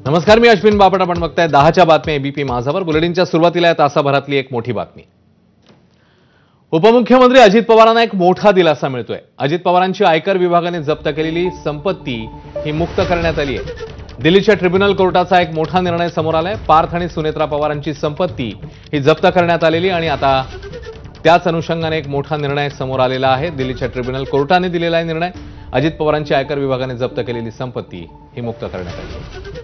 नमस्कार, मी अश्विन बापट. आपण बघताय 10च्या बातम्या एबीपी माझावर. बुलेटिनच्या सुरुवातीला या तासाभरातली एक मोठी बातमी. उपमुख्यमंत्री अजित पवारांना एक मोठा दिलासा मिळतोय. अजित पवारांची आयकर विभागाने जप्त केलेली संपत्ती ही मुक्त करण्यात आली आहे. दिल्लीच्या ट्रिब्युनल कोर्टाचा एक मोठा निर्णय समोर आलाय. पार्थ आणि सुनेत्रा पवारांची संपत्ती ही जप्त करण्यात आलेली आणि आता त्याच अनुषंगाने एक मोठा निर्णय समोर आलेला आहे. दिल्लीच्या ट्रिब्युनल कोर्टाने दिलेला आहे निर्णय. अजित पवारांची आयकर विभागाने जप्त केलेली संपत्ती ही मुक्त करण्यात आली आहे.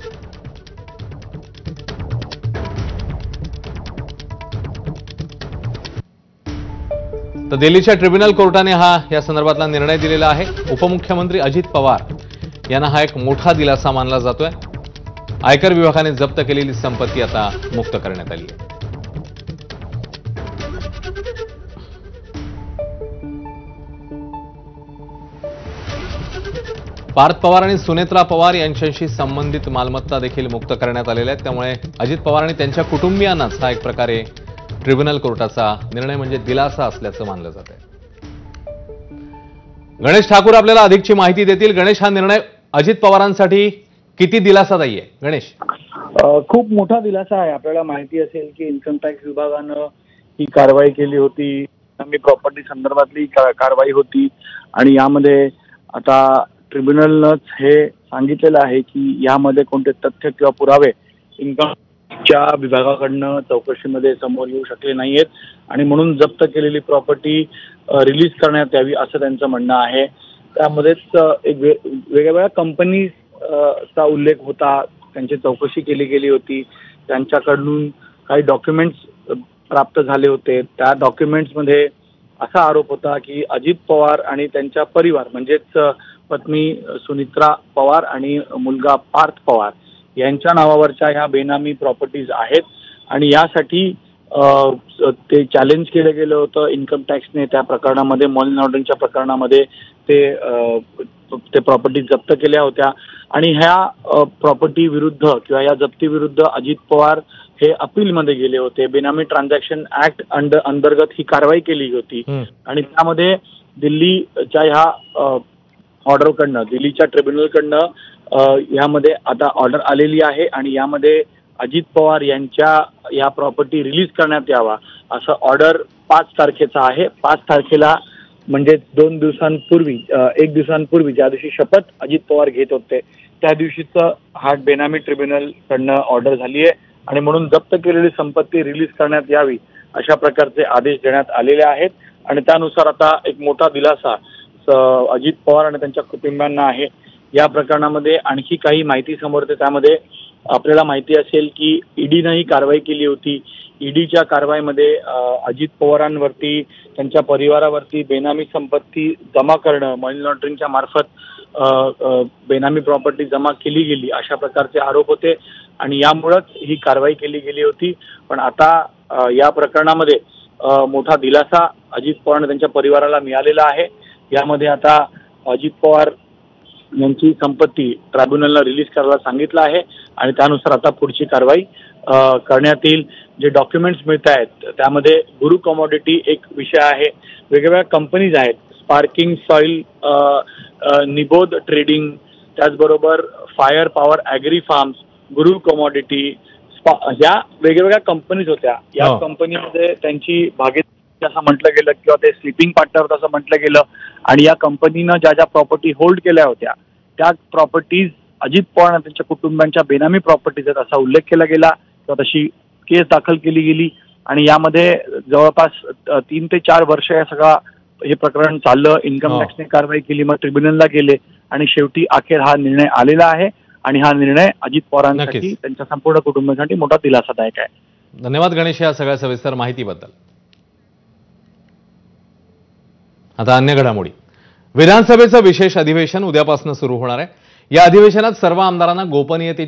तर दिल्लीच्या ट्रिब्युनल कोर्टाने या संदर्भातला निर्णय दिलेला आहे. उपमुख्यमंत्री अजित पवार यांना हा एक मोठा दिलासा मानला जातोय. आयकर विभागाने जप्त केलेली संपत्ती आता मुक्त करण्यात आली आहे. पार्थ पवार आणि सुनेत्रा पवार यांच्याशी संबंधित मालमत्ता देखील मुक्त करण्यात आलेल्या आहेत. त्यामुळे अजित पवार आणि त्यांच्या कुटुंबियांनाच हा एक प्रकारे ट्रिब्युनल कोर्टाचा निर्णय म्हणजे दिलासा असल्याचं मानलं जात आहे. गणेश ठाकूर आपल्याला अधिकची माहिती देतील. गणेश, हा निर्णय अजित पवारांसाठी किती दिलासादायी आहे? गणेश, खूप मोठा दिलासा आहे. आपल्याला माहिती असेल की इन्कम टॅक्स विभागानं ही कारवाई केली होती. बेनामी प्रॉपर्टी संदर्भातली कारवाई होती आणि यामध्ये आता ट्रिब्युनलनंच हे सांगितलेलं आहे की यामध्ये कोणते तथ्य किंवा पुरावे इन्कमच्या विभागाकडनं चौकशीमध्ये समोर येऊ शकले नाहीयेत आणि म्हणून जप्त केलेली प्रॉपर्टी रिलीज करण्यात यावी असं त्यांचं म्हणणं आहे. त्यामध्येच एक वेगवेगळ्या कंपनीचा उल्लेख होता. त्यांची चौकशी केली गेली होती. त्यांच्याकडून काही डॉक्युमेंट्स प्राप्त झाले होते. त्या डॉक्युमेंट्समध्ये असा आरोप होता की अजित पवार आणि त्यांच्या परिवार म्हणजेच पत्नी सुनेत्रा पवार आणि मुलगा पार्थ पवार यांच्या नावावरच्या ह्या बेनामी प्रॉपर्टीज आहेत आणि यासाठी ते चॅलेंज केलं गेलं होतं इन्कम टॅक्सने. त्या प्रकरणामध्ये मनी लॉन्ड्रिंगच्या प्रकरणामध्ये ते प्रॉपर्टीज जप्त केल्या होत्या आणि ह्या प्रॉपर्टी विरुद्ध किंवा या जप्ती विरुद्ध अजित पवार हे अपीलमध्ये गेले होते. बेनामी ट्रान्झॅक्शन ऍक्ट अंतर्गत ही कारवाई केली होती आणि त्यामध्ये दिल्लीच्या ह्या ऑर्डरकडनं, दिल्लीच्या ट्रिब्युनलकडनं यामध्ये आता ऑर्डर आलेली आहे आणि यामध्ये अजित पवार यांच्या या प्रॉपर्टी रिलीज करण्यात यावा असं ऑर्डर 5 तारखेचा आहे. 5 तारखेला म्हणजे 2 दिवसांपूर्वी, 1 दिवसांपूर्वी ज्या दिवशी शपथ अजित पवार घेत होते त्या दिवशीच हा बेनामी ट्रिब्युनलकडनं ऑर्डर झाली आहे आणि म्हणून जप्त केलेली संपत्ती रिलीज करण्यात यावी अशा प्रकारचे आदेश देण्यात आलेले आहेत आणि त्यानुसार आता एक मोठा दिलासा अजित पवार आणि त्यांच्या कुटुंबियांना आहे. या प्रकरणामध्ये आणखी काही माहिती समोर येते. त्यामध्ये आपल्याला माहिती असेल की ईडीनं ही कारवाई केली होती. ईडीच्या कारवाईमध्ये अजित पवारांवरती, त्यांच्या परिवारावरती बेनामी संपत्ती जमा करणं, मनी लॉन्ड्रिंगच्या मार्फत बेनामी प्रॉपर्टी जमा केली गेली अशा प्रकारचे आरोप होते आणि यामुळेच ही कारवाई केली गेली होती. पण आता या प्रकरणामध्ये मोठा दिलासा अजित पवार आणि त्यांच्या परिवाराला मिळालेला आहे. यामध्ये आता अजित पवार यांची संपत्ती ट्रायब्युनलला रिलीज करायला सांगितलं आहे आणि त्यानुसार आता पुढची कारवाई करण्यात येईल. जे डॉक्युमेंट्स मिळत आहेत त्यामध्ये गुरु कमोडिटी एक विषय आहे. वेगवेगळ्या कंपनीज आहेत. स्पार्किंग सॉइल, निबोध ट्रेडिंग, त्याचबरोबर फायर पॉवर ॲग्री फार्म्स, गुरु कमोडिटी, या वेगवेगळ्या कंपनीज होत्या. या कंपनीमध्ये त्यांची भागीदारी असं म्हटलं गेलं किंवा ते स्लीपिंग पार्टनर असं म्हटलं गेलं आणि या कंपनीनं ज्या ज्या प्रॉपर्टी होल्ड केल्या होत्या त्या प्रॉपर्टीज अजित पवार आणि त्यांच्या कुटुंबियांच्या बेनामी प्रॉपर्टीज आहेत असा उल्लेख केला गेला किंवा तशी केस दाखल केली गेली आणि यामध्ये जवळपास 3 ते 4 वर्ष या हे प्रकरण चाललं. इन्कम टॅक्सने कारवाई केली, मग ट्रिब्युनलला गेले आणि शेवटी अखेर हा निर्णय आलेला आहे आणि हा निर्णय अजित पवारांसाठी, त्यांच्या संपूर्ण कुटुंबासाठी मोठा दिलासादायक आहे. धन्यवाद गणेश या सगळ्या सविस्तर माहितीबद्दल. आता अन्य घडामोडी. विधानसभेचं विशेष अधिवेशन उद्यापासून सुरू होणार आहे. या अधिवेशनात सर्व आमदारांना गोपनीयतेची